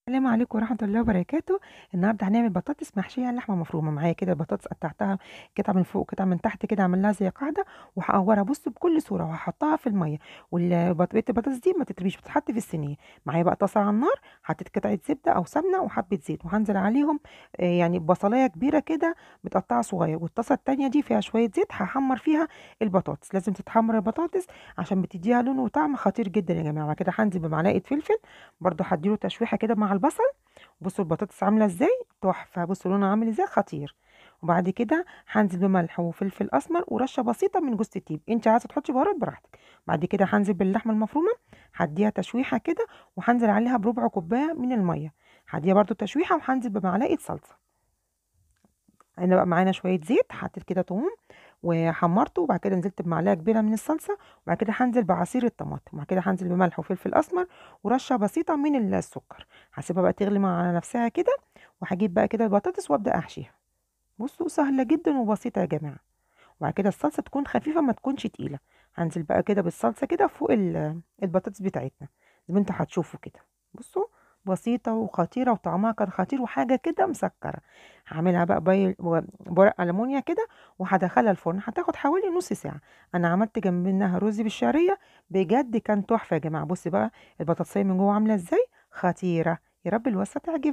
السلام عليكم ورحمة الله وبركاته. النهارده هنعمل بطاطس محشية لحمة مفرومة. معايا كده البطاطس قطعتها قطع من فوق وقطع من تحت كده، اعمل لها زي قاعدة وهقورها بص بكل صورة وهحطها في المية. بقية البطاطس دي ما تترميش، بتتحط في الصينية. معايا بقى طاسة على النار، حطيت قطعة زبدة أو سمنة وحبة زيت وهنزل عليهم يعني بصلاية كبيرة كده متقطعة صغير، والطاسة التانية دي فيها شوية زيت هحمر فيها البطاطس. لازم تتحمر البطاطس عشان بتديها لون وطعم خطير جدا يا جماعة. بعد كده هنزل بمعلقة فلفل برضو، هديله تشويحة كده مع البصل. بصوا البطاطس عامله ازاي تحفه، بصوا لونها عامل ازاي خطير. وبعد كده هنزل بملح وفلفل اسمر ورشه بسيطه من جوز الطيب، انت عايزه تحطي بهارات براحتك. بعد كده هنزل باللحمه المفرومه، هديها تشويحه كده وهنزل عليها بربع كوبايه من الميه، هديها برضو تشويحه وهنزل بمعلقه صلصه. هنا بقى معانا شويه زيت، حطيت كده توم وحمرته، وبعد كده نزلت بمعلقه كبيره من الصلصه، وبعد كده هنزل بعصير الطماطم، وبعد كده هنزل بملح وفلفل اسمر ورشه بسيطه من السكر. هسيبها بقى تغلي مع نفسها كده، وهجيب بقى كده البطاطس وابدا احشيها. بصوا سهله جدا وبسيطه يا جماعه. وبعد كده الصلصه تكون خفيفه ما تكونش تقيله. هنزل بقى كده بالصلصه كده فوق البطاطس بتاعتنا زي ما انتوا هتشوفوا كده. بصوا بسيطه وخطيره وطعمها كان خطير وحاجه كده مسكره. هعملها بقى بورق ألمونيا كده وهدخلها الفرن، هتاخد حوالي نص ساعه. انا عملت جنب منها رز بالشعريه، بجد كان تحفه يا جماعه. بصي بقى البطاطسيه من جوه عامله ازاي خطيره. يا رب الوصفه تعجبكم.